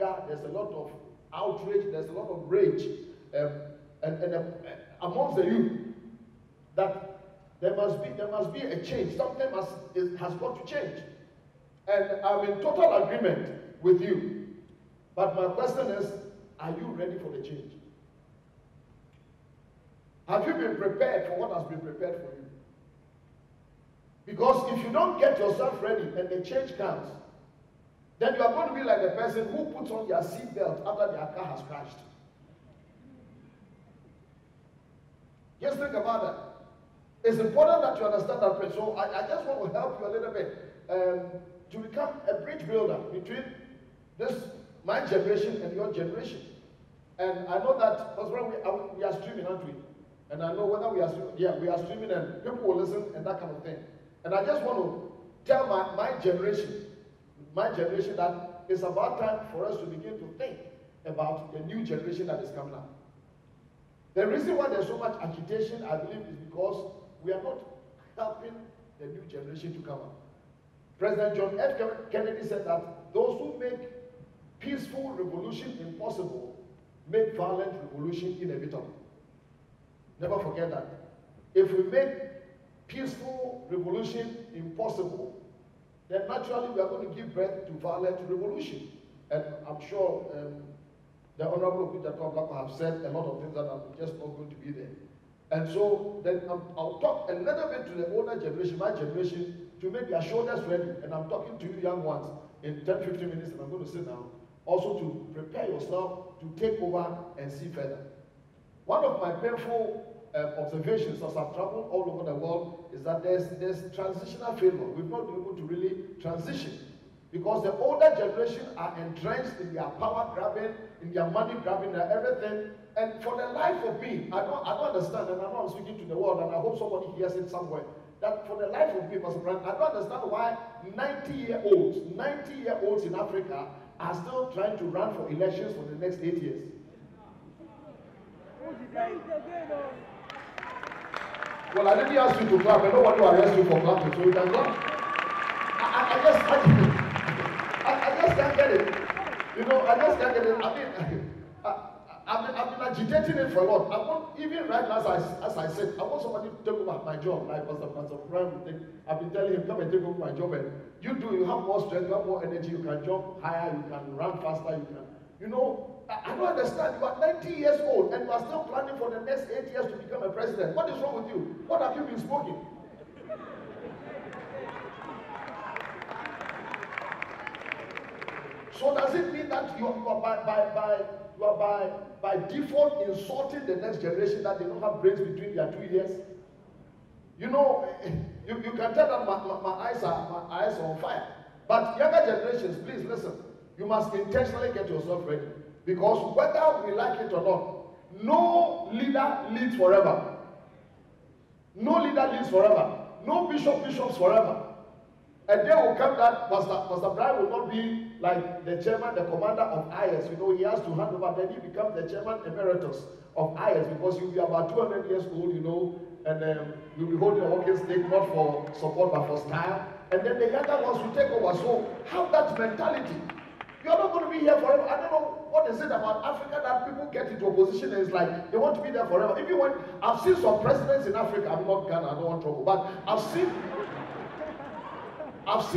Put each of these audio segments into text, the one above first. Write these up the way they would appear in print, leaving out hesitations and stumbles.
anger, there's a lot of outrage, there's a lot of rage amongst the youth, that there must be a change. Something has got to change. And I'm in total agreement with you. But my question is, are you ready for the change? Have you been prepared for what has been prepared for you? Because if you don't get yourself ready and the change comes, then you are going to be like the person who puts on their seatbelt after their car has crashed. Just think about that. It's important that you understand that. So I just want to help you a little bit to become a bridge builder between my generation and your generation. And I know that we are streaming, aren't we? And I know whether we are streaming, we are streaming and people will listen and that kind of thing. And I just want to tell my generation that it's about time for us to begin to think about the new generation that is coming up. The reason why there's so much agitation, I believe, is because we are not helping the new generation to come up. President John F. Kennedy said that those who make peaceful revolution impossible make violent revolution inevitable. Never forget that. If we make peaceful revolution impossible, then naturally we are going to give birth to violent revolution. And I'm sure the Honorable Peter Blackman have said a lot of things that are just not going to be there. And so then I'll talk a little bit to the older generation, my generation, to make their shoulders ready. And I'm talking to you young ones in 10, 15 minutes, and I'm going to sit down. Also to prepare yourself to take over and see further. One of my painful observations as I've traveled all over the world is that there's transitional failure. We've not been able to really transition because the older generation are entrenched in their power grabbing, in their money grabbing, their everything. And for the life of me, I don't understand, and I know I'm speaking to the world, and I hope somebody hears it somewhere, that for the life of me, Pastor Brian, I don't understand why 90-year-olds in Africa are still trying to run for elections for the next 8 years. Well, I didn't ask you to clap. I don't want to arrest you for clapping, so you can clap. I just can't get it. You know, I just can't get it. I mean, I've been agitating it for a lot. I want, even right now, as I said, I want somebody to take over my job. Like Pastor Brian, I've been telling him, come and take over my job. And you have more strength, you have more energy, you can jump higher, you can run faster, you can, you know. I don't understand. You are 90 years old and you are still planning for the next 8 years to become a president. What is wrong with you? What have you been smoking? So does it mean that you are by default insulting the next generation that they don't have brains between their 2 ears? You know, you can tell that my eyes are on fire. But younger generations, please listen. You must intentionally get yourself ready. Because whether we like it or not, no leader leads forever. No leader leads forever. No bishops forever. A day will come that Pastor Brian will not be like the chairman, the commander of IS. You know, he has to hand over. Then he becomes the chairman emeritus of IS because you'll be about 200 years old, you know, and you'll be holding a walking stick not for support but for style. And then the younger ones will take over. So have that mentality. You're not going to be here forever. I don't know what is it about Africa that people get into opposition and it's like they want to be there forever. Even when I've seen some presidents in Africa, I'm not Ghana, I don't want trouble, but I've seen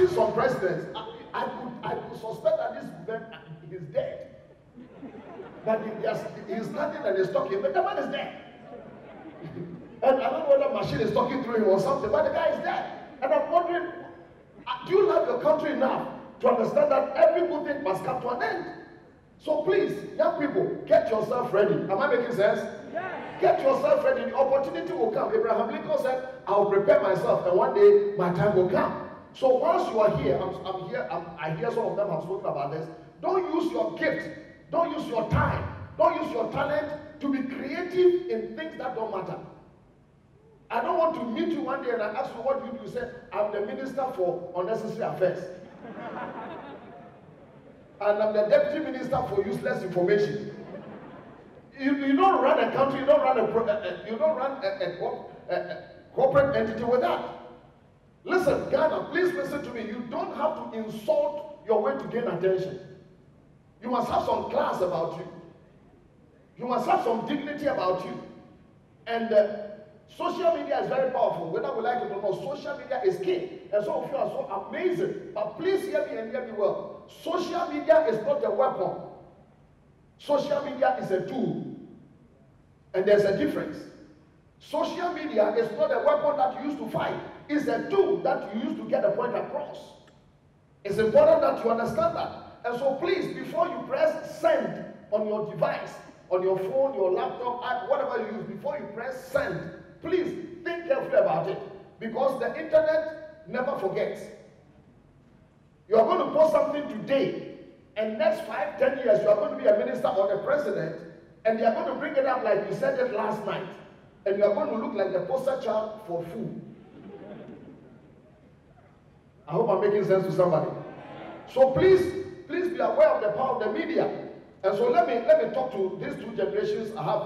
some presidents. I could suspect that this man is dead. But he's standing and he's talking, but the man is dead. And I don't know whether machine is talking through him or something, but the guy is dead. And I'm wondering, do you love your country enough to understand that every good thing must come to an end? So please, young people, get yourself ready. Am I making sense? Yes. Get yourself ready. The opportunity will come. Abraham Lincoln said, I'll prepare myself and one day my time will come. So once you are here, I hear some of them have spoken about this. Don't use your gift. Don't use your time. Don't use your talent to be creative in things that don't matter. I don't want to meet you one day and I ask you what you do. You say, I'm the minister for unnecessary affairs. And I'm the deputy minister for useless information. You don't run a country, you don't run a corporate entity with that. Listen, Ghana, please listen to me. You don't have to insult your way to gain attention. You must have some class about you. You must have some dignity about you. And social media is very powerful. Whether we like it or not, social media is king. And some of you are so amazing. But please hear me and hear me well. Social media is not a weapon. Social media is a tool. And there's a difference. Social media is not a weapon that you use to fight. It's a tool that you use to get a point across. It's important that you understand that. And so please, before you press send on your device, on your phone, your laptop, whatever you use, before you press send, please think carefully about it. Because the internet never forgets. You are going to post something today, and next 5, 10 years, you are going to be a minister or a president, and they are going to bring it up like you said it last night. And you are going to look like the poster child for food. I hope I'm making sense to somebody. So please be aware of the power of the media. And so let me talk to these two generations. I have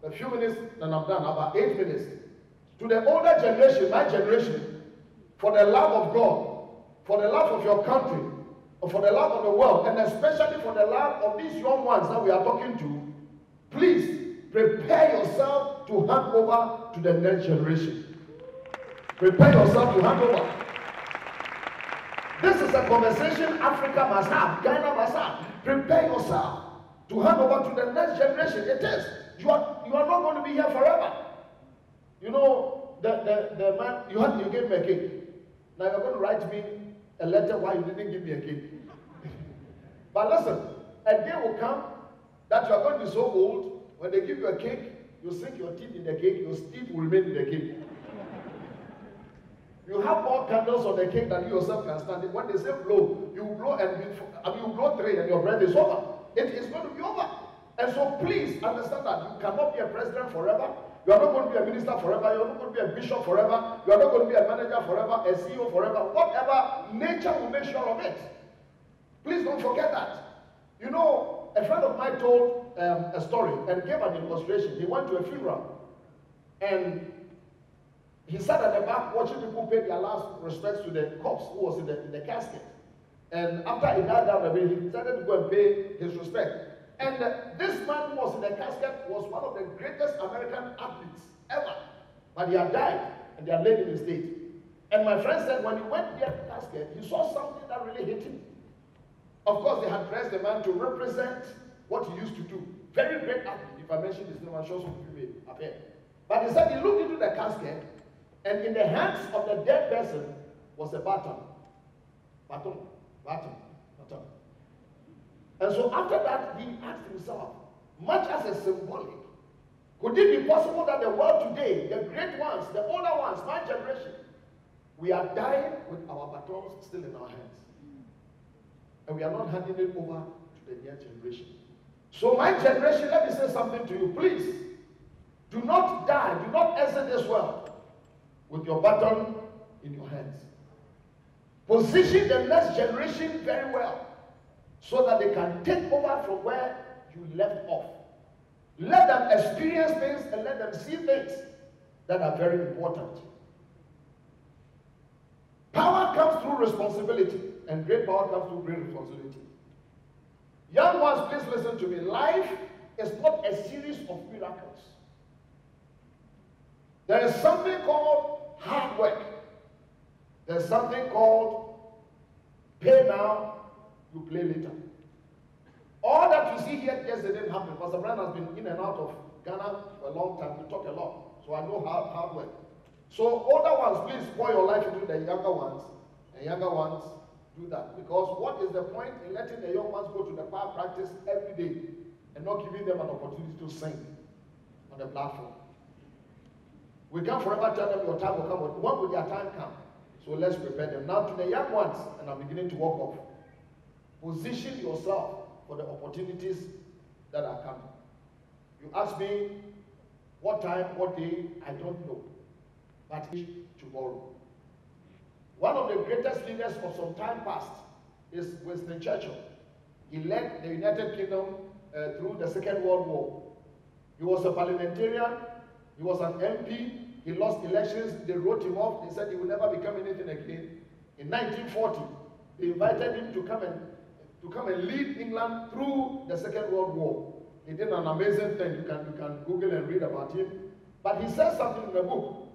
a few minutes, and I'm done, about 8 minutes. To the older generation, my generation, for the love of God, for the love of your country, for the love of the world, and especially for the love of these young ones that we are talking to, please prepare yourself to hand over to the next generation. Prepare yourself to hand over. This is a conversation Africa must have, Ghana must have. Prepare yourself to hand over to the next generation. It is. You are not going to be here forever. You know, the man, you gave me a cake. Now you're going to write me a letter why you didn't give me a cake. But listen, a day will come that you are going to be so old, when they give you a cake, you sink your teeth in the cake, your teeth will remain in the cake. You have more candles on the cake than you yourself can stand it. When they say blow, you blow you blow 3 and your breath is over. It is going to be over. And so please understand that you cannot be a president forever. You are not going to be a minister forever. You are not going to be a bishop forever. You are not going to be a manager forever, a CEO forever. Whatever, nature will make sure of it. Please don't forget that. You know, a friend of mine told a story and gave an illustration. He went to a funeral and he sat at the back watching people pay their last respects to the corpse who was in the casket. And after he died down a bit, he decided to go and pay his respect. And this man who was in the casket was one of the greatest American athletes ever. But he had died, and they had laid him in state. And my friend said when he went near the casket, he saw something that really hit him. Of course, they had dressed the man to represent what he used to do. Very great athlete. If I mention his name, I'm sure some people may appear. But he said he looked into the casket, and in the hands of the dead person was a baton. Baton. And so after that, he asked himself, much as a symbolic, could it be possible that the world today, the great ones, the older ones, my generation, we are dying with our batons still in our hands. And we are not handing it over to the next generation. So my generation, let me say something to you. Please, do not die, do not exit this world with your baton in your hands. Position the next generation very well so that they can take over from where you left off. Let them experience things and let them see things that are very important. Power comes through responsibility, and great power comes through great responsibility. Young ones, please listen to me. Life is not a series of miracles. There is something called hard work. There's something called pay now, you play later. All that you see here yesterday didn't happen. Pastor Brian has been in and out of Ghana for a long time. We talk a lot. So I know hard work. So older ones, please pour your life into the younger ones. And younger ones, do that. Because what is the point in letting the young ones go to the choir practice every day and not giving them an opportunity to sing on the platform? We can't forever tell them your time will come. When will their time come? So let's prepare them. Now to the young ones, and I'm beginning to walk off. Position yourself for the opportunities that are coming. You ask me what time, what day, I don't know. But tomorrow. One of the greatest leaders of some time past is Winston Churchill. He led the United Kingdom through the Second World War. He was a parliamentarian. He was an MP. He lost elections. They wrote him off. They said he would never become anything again. In 1940, they invited him to come and to come and lead England through the Second World War. He did an amazing thing. You can Google and read about him. But he says something in the book.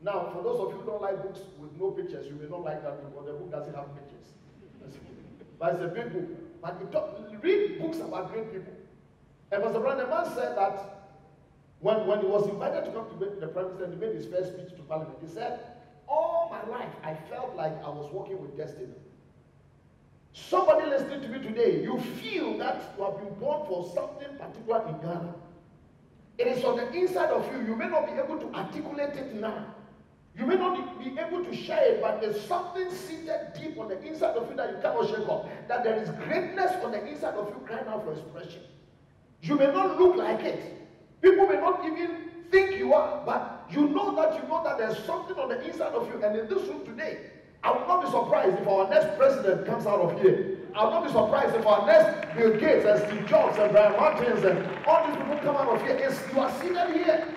Now, for those of you who don't like books with no pictures, you may not like that book, because the book doesn't have pictures. But it's a big book. But read books about great people. And Pastor Brown, the man said that when he was invited to come to the Prime Minister and he made his first speech to Parliament, he said, all my life I felt like I was walking with destiny. Somebody listening to me today, you feel that you have been born for something particular in Ghana. It is on the inside of you. You may not be able to articulate it now. You may not be able to share it, but there's something seated deep on the inside of you that you cannot shake off. That there is greatness on the inside of you crying out for expression. You may not look like it. People may not even think you are, but you know that there's something on the inside of you. And in this room today, I will not be surprised if our next president comes out of here. I will not be surprised if our next Bill Gates and Steve Jobs and Brian Martins and all these people come out of here. You are seated here.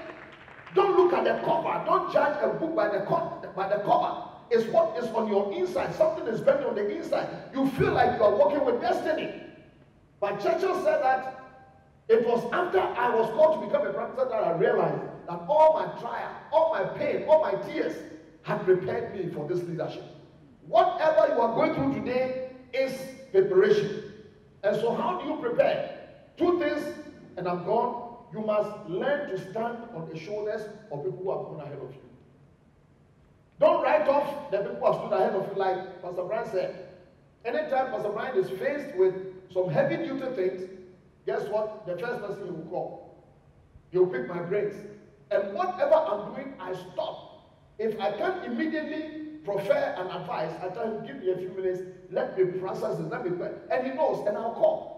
Don't look at the cover. Don't judge a book by the cover. It's what is on your inside. Something is burning on the inside. You feel like you are walking with destiny. But Churchill said that it was after I was called to become a prime minister that I realized that all my trial, all my pain, all my tears had prepared me for this leadership. Whatever you are going through today is preparation. And so how do you prepare? Two things, and I'm gone. You must learn to stand on the shoulders of people who have gone ahead of you. Don't write off the people who have stood ahead of you, like Pastor Brian said. Anytime Pastor Brian is faced with some heavy-duty things, guess what? The first person he will call. He will pick my brains. And whatever I'm doing, I stop. If I can't immediately prefer an advice, I tell him, give me a few minutes, let me process it, let me pray. And he knows, and I'll call.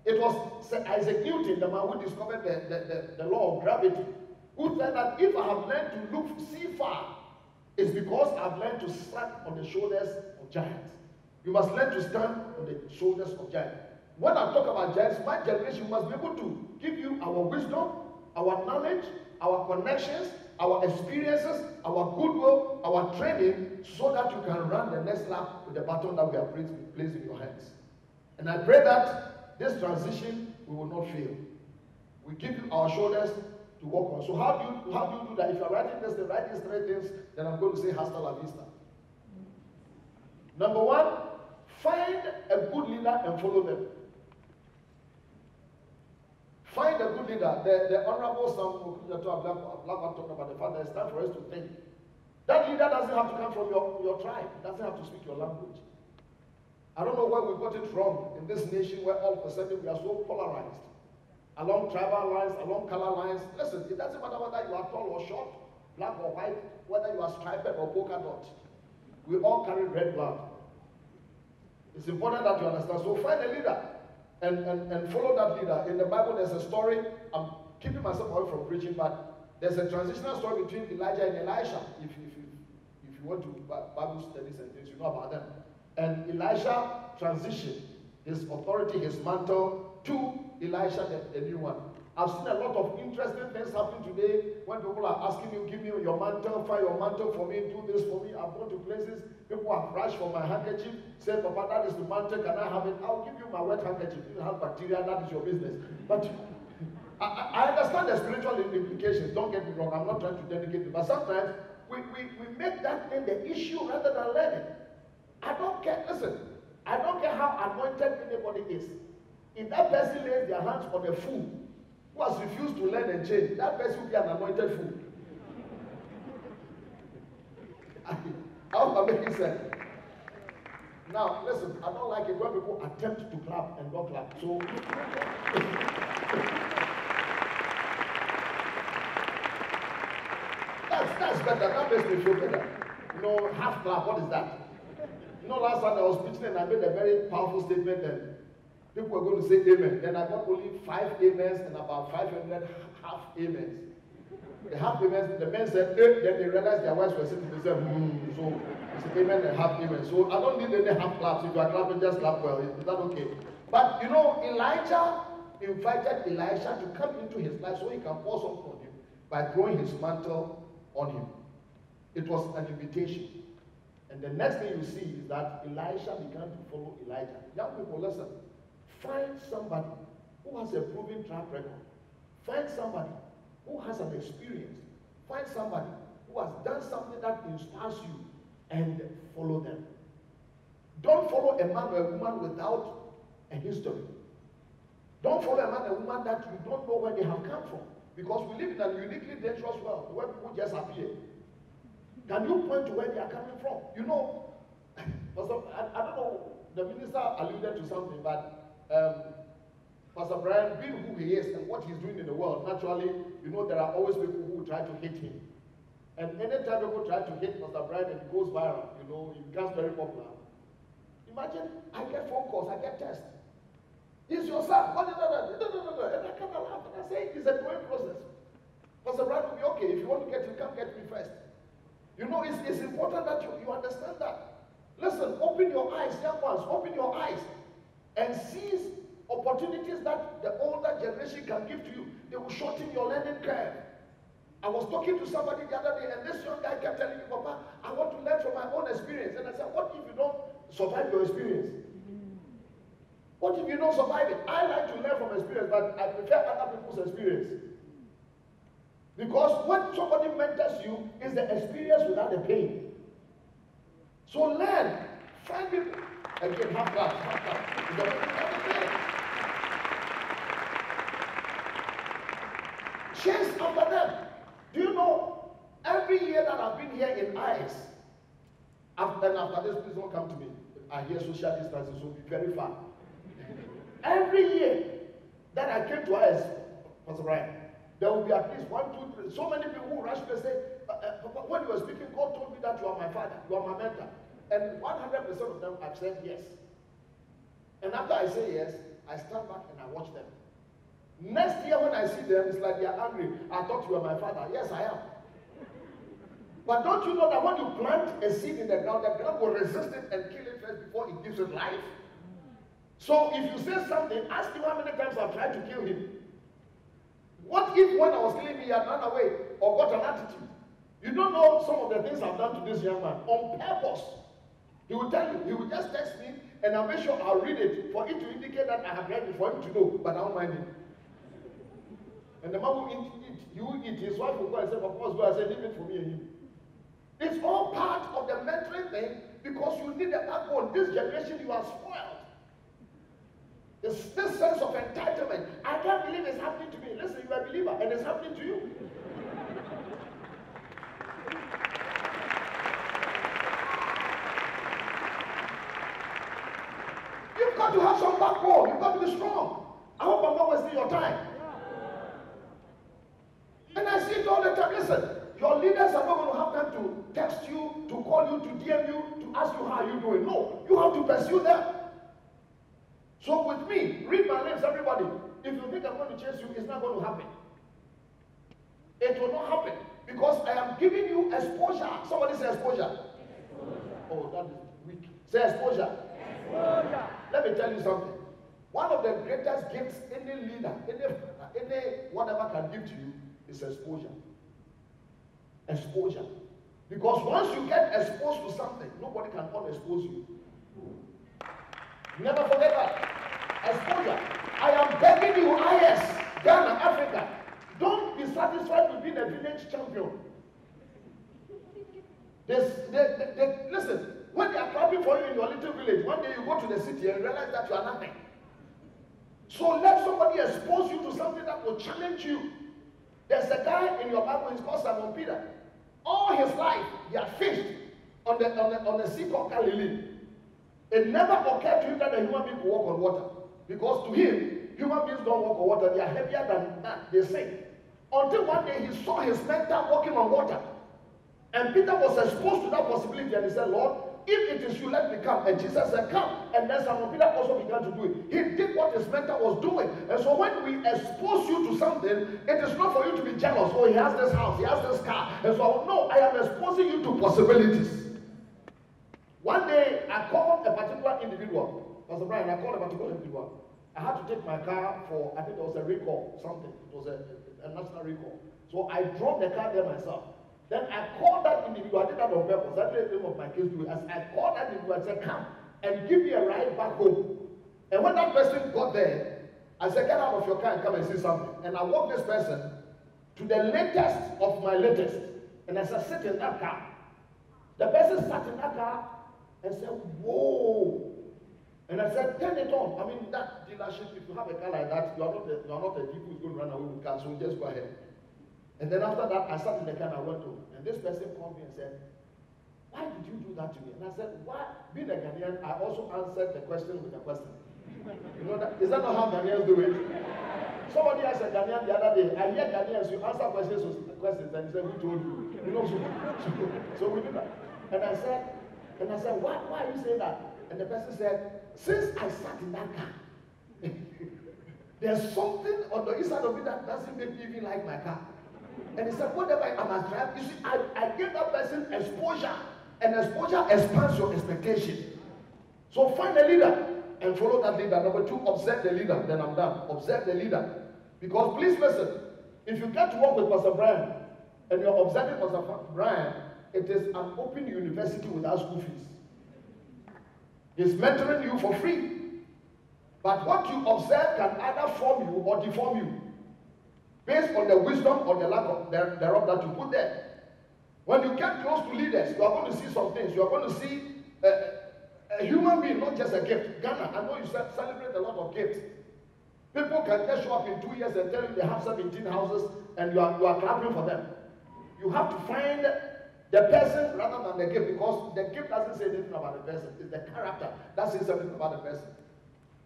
It was Sir Isaac Newton, the man who discovered the law of gravity, who said that if I have learned to see far, it's because I've learned to stand on the shoulders of giants. You must learn to stand on the shoulders of giants. When I talk about giants, my generation must be able to give you our wisdom, our knowledge, our connections, our experiences, our goodwill, our training, so that you can run the next lap with the baton that we have placed in your hands. And I pray that this transition, we will not fail. We give you our shoulders to walk on. So how do you do that? If you're writing this, then write these three things, then I'm going to say hasta la vista. Number one, find a good leader and follow them. Find a good leader. The Honorable Sam Blackman talked about the fact that it's time for us to think. That leader doesn't have to come from your tribe. It doesn't have to speak your language. I don't know where we got it wrong in this nation where all of a sudden we are so polarized. Along tribal lines, along color lines. Listen, it doesn't matter whether you are tall or short, black or white, whether you are striped or polka dot. We all carry red blood. It's important that you understand. So find a leader and follow that leader. In the Bible, there's a story. I'm keeping myself away from preaching, but there's a transitional story between Elijah and Elisha. If you want to Bible studies and things, you know about them. And Elisha transitioned his authority, his mantle, to Elisha, the new one. I've seen a lot of interesting things happen today when people are asking you, give me your mantle, find your mantle for me, do this for me. I've gone to places, people have rushed for my handkerchief, said, Papa, that is the mantle, can I have it? I'll give you my wet handkerchief. You have bacteria, that is your business. But I understand the spiritual implications, don't get me wrong, I'm not trying to dedicate it, but sometimes we make that thing the issue rather than learning. I don't care, listen, I don't care how anointed anybody is. If that person lays their hands on a fool who has refused to learn and change, that person will be an anointed fool. I hope I'm making sense. Now, listen, I don't like it when people attempt to clap and don't clap. So, that's better. That makes me feel better. You know, half clap, what is that? You know, last time I was preaching and I made a very powerful statement and people were going to say amen. Then I got only 5 amens and about 500 half amens. The half amens, the men said, then they realized their wives were sitting, they said, so it's an amen and half amen. So I don't need any half claps. If you are clapping, just clap well. Is that okay? But you know, Elijah invited Elisha to come into his life so he can pour something on him by throwing his mantle on him. It was an invitation. And the next thing you see is that Elisha began to follow Elijah. Young people, listen. Find somebody who has a proven track record. Find somebody who has an experience. Find somebody who has done something that inspires you and follow them. Don't follow a man or a woman without a history. Don't follow a man or a woman that you don't know where they have come from. Because we live in a uniquely dangerous world where people just appear. Can you point to where they are coming from? You know, I don't know, the minister alluded to something, but Pastor Brian, being who he is and what he's doing in the world, naturally, you know, there are always people who try to hit him. And anytime people try to hit Pastor Brian and it goes viral, you know, he becomes very popular. Imagine, I get phone calls, I get texts. He's your son. And I kind of laugh and I say, it's a growing process. Pastor Brian will be okay. If you want to get him, come get me first. You know, it's important that you understand that. Listen, open your eyes, young ones, open your eyes and seize opportunities that the older generation can give to you. They will shorten your learning curve. I was talking to somebody the other day, and this young guy kept telling me, Papa, I want to learn from my own experience. And I said, what if you don't survive your experience? What if you don't survive it? I like to learn from experience, but I prefer other people's experience. Because when somebody mentors you, it's the experience without the pain. So learn. Find people. Again, half class. Chase after them. Do you know, every year that I've been here in IS, after this, please don't come to me. I hear social distancing, so be very far. Every year that I came to IS, Pastor Brian, there will be at least 1, 2, 3. So many people who rush me say, Papa, when you were speaking, God told me that you are my father, you are my mentor. And 100% of them have said yes. And after I say yes, I stand back and I watch them. Next year when I see them, it's like they are angry. I thought you were my father. Yes, I am. But don't you know that when you plant a seed in the ground will resist it and kill it first before it gives it life? So if you say something, ask him how many times I've tried to kill him. What if when I was killing him, he had run away or got an attitude? You don't know some of the things I've done to this young man on purpose. He will tell you, he will just text me and I'll make sure I'll read it for it to indicate that I have read it for him to know, but I don't mind him. And the man will eat, he will eat, his wife will go and say, Papa, go. I said, leave it for me and him. It's all part of the mentoring thing because you need a backbone. This generation, you are spoiled. This sense of entitlement. I can't believe it's happening to me. Listen, you are a believer and it's happening to you. You've got to have some backbone. You've got to be strong. I hope I'm not wasting your time. And I see it all the time. Listen, your leaders are not going to have time to text you, to call you, to DM you, to ask you how you're doing. No, you have to pursue them. So with me, read my lips, everybody. If you think I'm going to chase you, it's not going to happen. It will not happen because I am giving you exposure. Somebody say exposure. Oh, that is weak. Say exposure. Let me tell you something. One of the greatest gifts any leader, any whatever can give to you is exposure. Exposure. Because once you get exposed to something, nobody can unexpose you. Never forget that. Exposure. I am begging you, IS, Ghana, Africa, don't be satisfied with being a village champion. Listen, when they are clapping for you in your little village, one day you go to the city and realize that you are nothing. So let somebody expose you to something that will challenge you. There's a guy in your Bible, he's called Simon Peter. All his life, he had fished on the sea called Galilee. It never occurred to him that a human being could walk on water. Because to him, human beings don't walk on water. They are heavier than that. They sink. Until one day he saw his mentor walking on water. And Peter was exposed to that possibility and he said, Lord, if it is you, let me come. And Jesus said, come. And then Simon Peter also began to do it. He did what his mentor was doing. And so when we expose you to something, it is not for you to be jealous. Oh, he has this house, he has this car. And so, no, I am exposing you to possibilities. One day, I called a particular individual. Pastor Brian, I called a particular individual. I had to take my car for, I think there was a recall, something. It was a national recall. So I drove the car there myself. Then I called that individual. I did that on purpose. That's the name of my case. As I called that individual, I said, come and give me a ride back home. And when that person got there, I said, get out of your car and come and see something. And I walked this person to the latest of my latest. And I said, sit in that car. The person sat in that car and said, whoa. And I said, turn it on. I mean, that dealership, if you have a car like that, you are not a people who's going to run away with cars, so just go ahead. And then after that, I sat in the car and I went home. And this person called me and said, why did you do that to me? And I said, why? Being a Ghanaian, I also answered the question with a question. You know that? Is that not how Ghanaians do it? Somebody asked a Ghanaian the other day, I hear Ghanaians, you answer questions and he said, who told you? You know, so we do that. And I said, why are you saying that? And the person said, since I sat in that car, there's something on the inside of me that doesn't make me even like my car. And he said, whatever I must drive, you see, I gave that person exposure, and exposure expands your expectation. So find a leader and follow that leader. Number 2, observe the leader. Then I'm done. Observe the leader. Because please listen, if you get to work with Pastor Brian, and you're observing Pastor Brian, it is an open university without school fees. He's mentoring you for free. But what you observe can either form you or deform you, based on the wisdom or the lack of thereof that you put there. When you get close to leaders, you are going to see some things. You are going to see a human being, not just a gift. Ghana, I know you celebrate a lot of gifts. People can just show up in 2 years and tell you they have 17 houses and you are clapping for them. You have to find the person rather than the gift, because the gift doesn't say anything about the person. It's the character that says something about the person.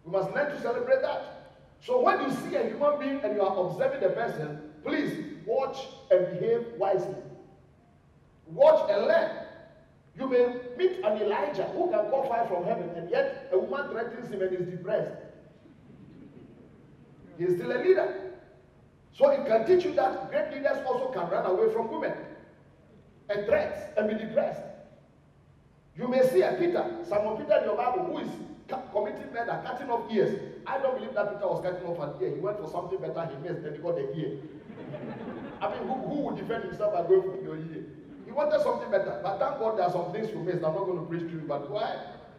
We must learn to celebrate that. So when you see a human being and you are observing the person, please watch and behave wisely. Watch and learn. You may meet an Elijah who can call fire from heaven, and yet a woman threatens him and is depressed. He is still a leader. So it can teach you that great leaders also can run away from women and threats and be depressed. You may see a Peter, Simon Peter in your Bible, who is committing murder, cutting off ears. I don't believe that Peter was cutting off an ear. He went for something better, he missed, then he got the ear. I mean, who would defend himself by going for your ear? He wanted something better, but thank God there are some things you missed. I'm not going to preach to you, but why?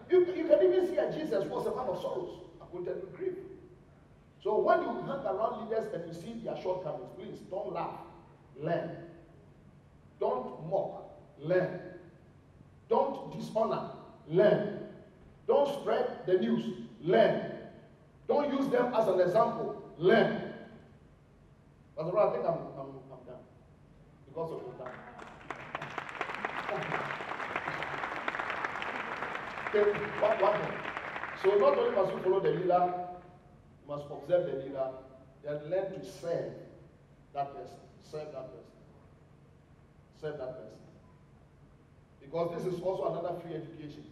You can even see that Jesus was a man of sorrows, acquainted with grief. So when you hang around leaders and you see their shortcomings, please don't laugh, learn. Don't mock, learn. Don't dishonor, learn. Don't spread the news, learn. Don't use them as an example, learn. But I think I'm done because of the time. Okay, one more. So not only must you follow the leader, you must observe the leader, then learn to serve that person. Serve that person. Serve that person. Because this is also another free education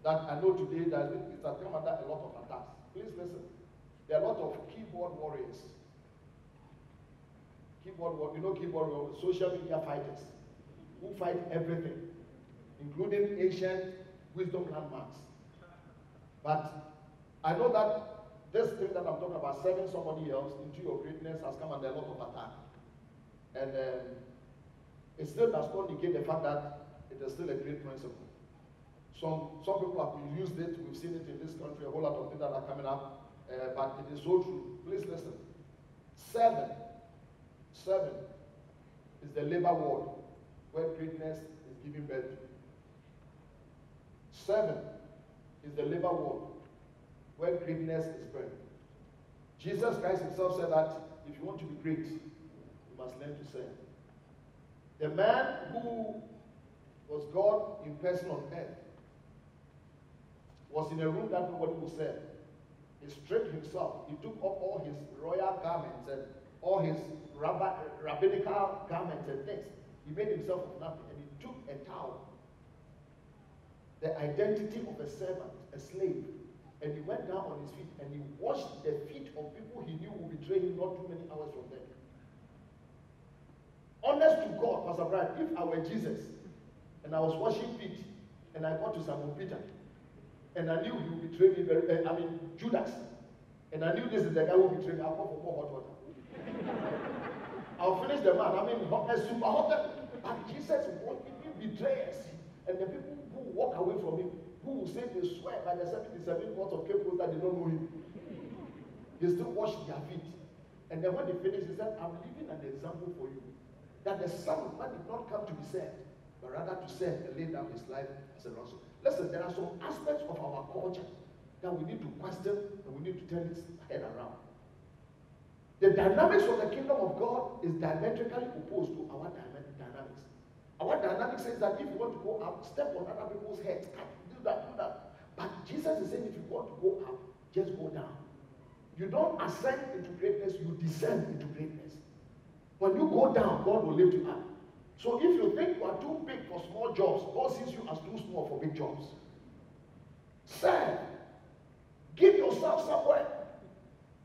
that I know today that it has come under a lot of attacks. Please listen. There are a lot of keyboard warriors. You know keyboard warriors, social media fighters who fight everything, including ancient wisdom landmarks. But I know that this thing that I'm talking about, serving somebody else into your greatness, has come under a lot of attack. And it still does not negate the fact that it is still a great principle. Some people have used it, we've seen it in this country, a whole lot of things that are coming up, but it is so true. Please listen. Seven is the labor ward where greatness is given birth to. 7 is the labor ward where greatness is born. Jesus Christ himself said that if you want to be great, you must learn to serve. The man who was God in person on earth was in a room that nobody would serve. He stripped himself. He took off all his royal garments and all his rabbinical garments and things. He made himself of nothing, and he took a towel, the identity of a servant, a slave, and he went down on his feet and he washed the feet of people he knew would betray him not too many hours from there. Honest to God, Pastor Brian, if I were Jesus and I was washing feet and I got to Simon Peter and I knew he would betray me Judas, and I knew this is the guy who betrayed me, I'll go for more hot water. I'll finish the man. A super hot. But Jesus wanted him betrayers. And the people who walk away from him who will say they swear by the 77 words of Cape Coast that they don't know him. They still wash their feet. And then when they finish, they said, I'm leaving an example for you. That the Son of Man did not come to be served, but rather to serve and lay down his life as a ransom. Listen, there are some aspects of our culture that we need to question and we need to turn its head around. The dynamics of the kingdom of God is diametrically opposed to our dynamics. Our dynamics says that if you want to go up, step on other people's heads, do that, do that. But Jesus is saying if you want to go up, just go down. You don't ascend into greatness, you descend into greatness. When you go down, God will lift you up. So if you think you are too big for small jobs, God sees you as too small for big jobs. Serve. Give yourself somewhere.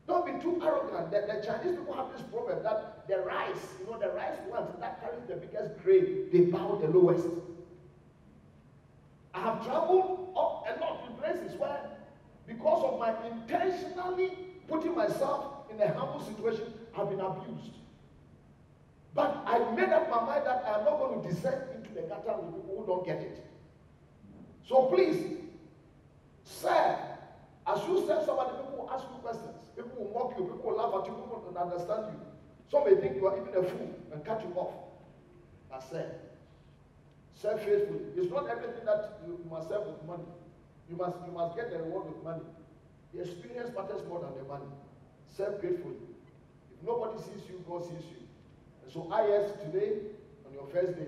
Don't be too arrogant. The Chinese people have this problem that the rice, the rice ones that carries the biggest grain, they bow the lowest. I have traveled up a lot in places where, because of my intentionally putting myself in a humble situation, I've been abused. But I made up my mind that I am not going to descend into the gutter with people who don't get it. So please, serve. As you serve somebody, people will ask you questions. People will mock you. People will laugh at you. People will understand you. Some may think you are even a fool and cut you off. But serve. Serve faithfully. It's not everything that you must serve with money. You must get the reward with money. The experience matters more than the money. Serve gratefully. If nobody sees you, God sees you. And so today, on your first day,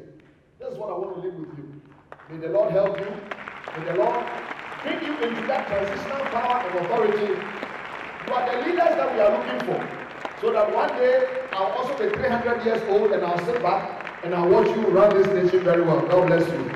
that's what I want to leave with you. May the Lord help you. May the Lord bring you into that transitional power and authority. You are the leaders that we are looking for. So that one day, I'll also be 300 years old and I'll sit back and I'll watch you run this nation very well. God bless you.